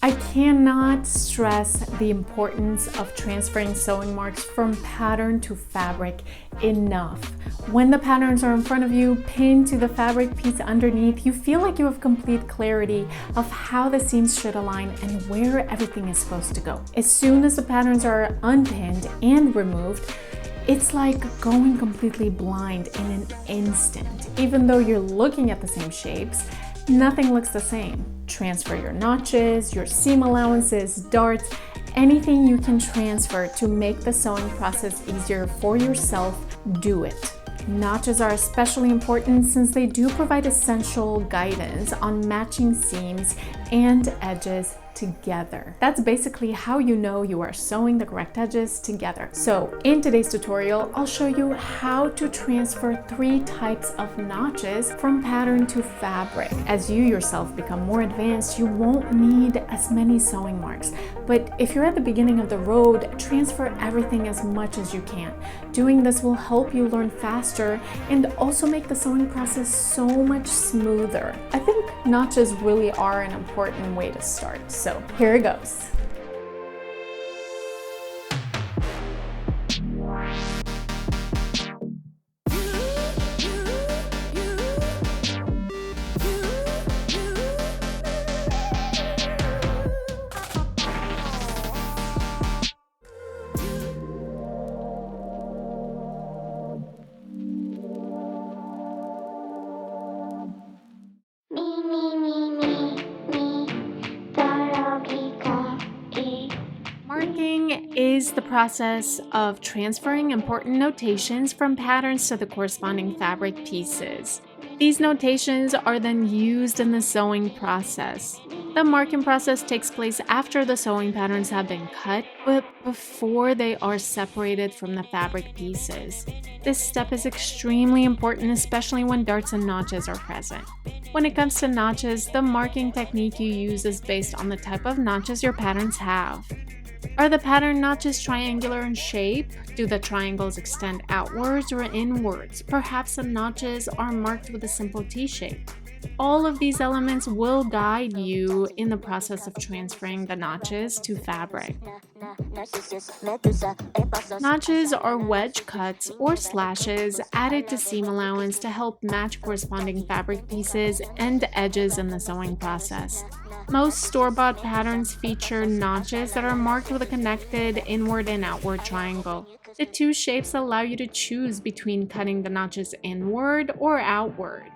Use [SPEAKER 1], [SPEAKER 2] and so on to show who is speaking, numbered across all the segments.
[SPEAKER 1] I cannot stress the importance of transferring sewing marks from pattern to fabric enough. When the patterns are in front of you, pinned to the fabric piece underneath, you feel like you have complete clarity of how the seams should align and where everything is supposed to go. As soon as the patterns are unpinned and removed, it's like going completely blind in an instant. Even though you're looking at the same shapes, nothing looks the same. Transfer your notches, your seam allowances, darts, anything you can transfer to make the sewing process easier for yourself, do it. Notches are especially important since they do provide essential guidance on matching seams and edges together. That's basically how you know you are sewing the correct edges together. So in today's tutorial, I'll show you how to transfer 3 types of notches from pattern to fabric. As you yourself become more advanced, you won't need as many sewing marks. But if you're at the beginning of the road, transfer everything as much as you can. Doing this will help you learn faster and also make the sewing process so much smoother. I think notches really are an important way to start. So here it goes. Marking is the process of transferring important notations from patterns to the corresponding fabric pieces. These notations are then used in the sewing process. The marking process takes place after the sewing patterns have been cut, but before they are separated from the fabric pieces. This step is extremely important, especially when darts and notches are present. When it comes to notches, the marking technique you use is based on the type of notches your patterns have. Are the pattern notches triangular in shape? Do the triangles extend outwards or inwards? Perhaps the notches are marked with a simple T-shape. All of these elements will guide you in the process of transferring the notches to fabric. Notches are wedge cuts or slashes added to seam allowance to help match corresponding fabric pieces and edges in the sewing process. Most store-bought patterns feature notches that are marked with a connected inward and outward triangle. The 2 shapes allow you to choose between cutting the notches inward or outward.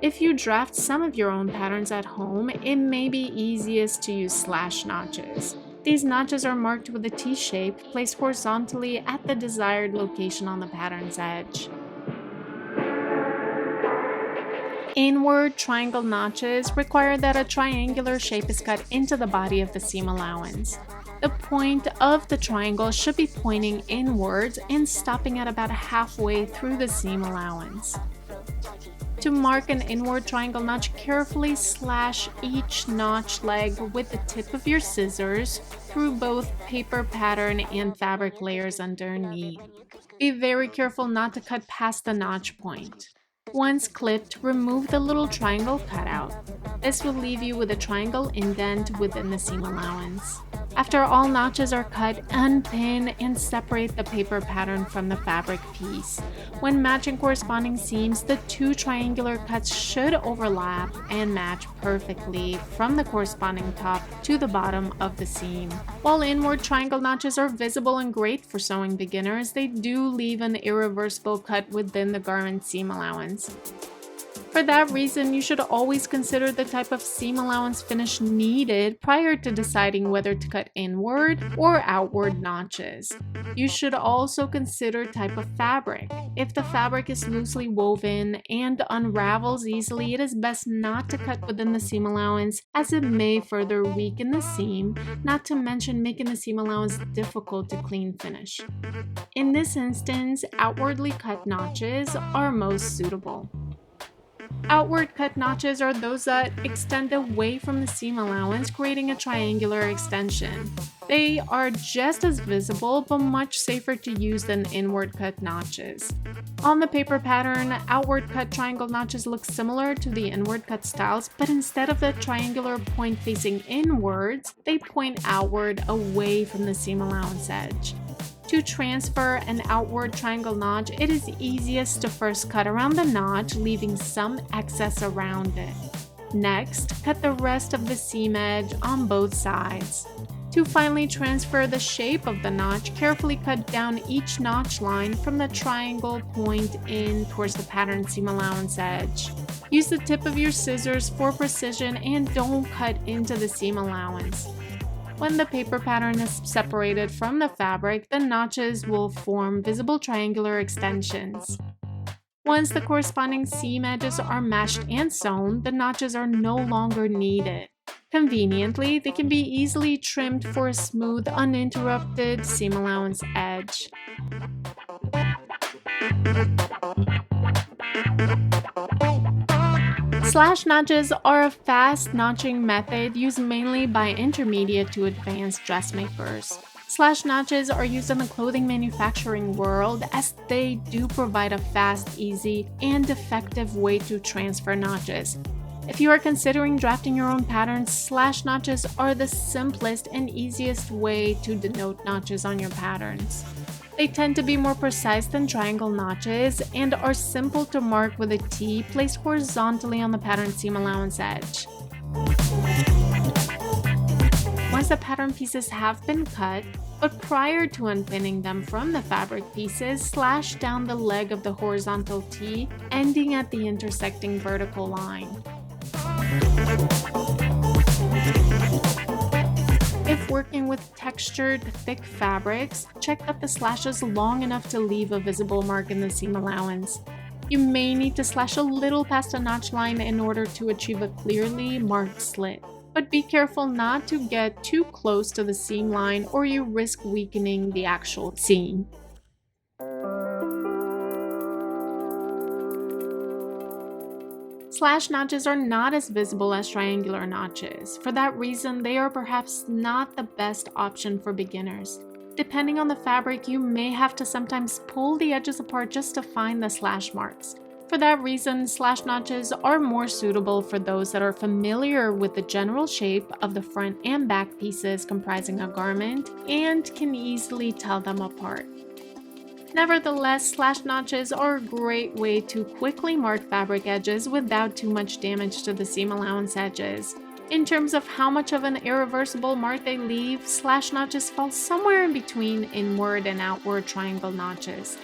[SPEAKER 1] If you draft some of your own patterns at home, it may be easiest to use slash notches. These notches are marked with a T-shape placed horizontally at the desired location on the pattern's edge. Inward triangle notches require that a triangular shape is cut into the body of the seam allowance. The point of the triangle should be pointing inwards and stopping at about halfway through the seam allowance. To mark an inward triangle notch, carefully slash each notch leg with the tip of your scissors through both paper pattern and fabric layers underneath. Be very careful not to cut past the notch point. Once clipped, remove the little triangle cutout. This will leave you with a triangle indent within the seam allowance. After all notches are cut, unpin and separate the paper pattern from the fabric piece. When matching corresponding seams, the 2 triangular cuts should overlap and match perfectly from the corresponding top to the bottom of the seam. While inward triangle notches are visible and great for sewing beginners, they do leave an irreversible cut within the garment seam allowance. For that reason, you should always consider the type of seam allowance finish needed prior to deciding whether to cut inward or outward notches. You should also consider type of fabric. If the fabric is loosely woven and unravels easily, it is best not to cut within the seam allowance as it may further weaken the seam, not to mention making the seam allowance difficult to clean finish. In this instance, outwardly cut notches are most suitable. Outward cut notches are those that extend away from the seam allowance, creating a triangular extension. They are just as visible but much safer to use than inward cut notches. On the paper pattern, outward cut triangle notches look similar to the inward cut styles, but instead of the triangular point facing inwards, they point outward away from the seam allowance edge. To transfer an outward triangle notch, it is easiest to first cut around the notch, leaving some excess around it. Next, cut the rest of the seam edge on both sides. To finally transfer the shape of the notch, carefully cut down each notch line from the triangle point in towards the pattern seam allowance edge. Use the tip of your scissors for precision and don't cut into the seam allowance. When the paper pattern is separated from the fabric, the notches will form visible triangular extensions. Once the corresponding seam edges are matched and sewn, the notches are no longer needed. Conveniently, they can be easily trimmed for a smooth, uninterrupted seam allowance edge. Slash notches are a fast notching method used mainly by intermediate to advanced dressmakers. Slash notches are used in the clothing manufacturing world as they do provide a fast, easy, and effective way to transfer notches. If you are considering drafting your own patterns, slash notches are the simplest and easiest way to denote notches on your patterns. They tend to be more precise than triangle notches and are simple to mark with a T placed horizontally on the pattern seam allowance edge. Once the pattern pieces have been cut, but prior to unpinning them from the fabric pieces, slash down the leg of the horizontal T, ending at the intersecting vertical line. If working with textured, thick fabrics, check that the slash is long enough to leave a visible mark in the seam allowance. You may need to slash a little past a notch line in order to achieve a clearly marked slit, but be careful not to get too close to the seam line or you risk weakening the actual seam. Slash notches are not as visible as triangular notches. For that reason, they are perhaps not the best option for beginners. Depending on the fabric, you may have to sometimes pull the edges apart just to find the slash marks. For that reason, slash notches are more suitable for those that are familiar with the general shape of the front and back pieces comprising a garment and can easily tell them apart. Nevertheless, slash notches are a great way to quickly mark fabric edges without too much damage to the seam allowance edges. In terms of how much of an irreversible mark they leave, slash notches fall somewhere in between inward and outward triangle notches.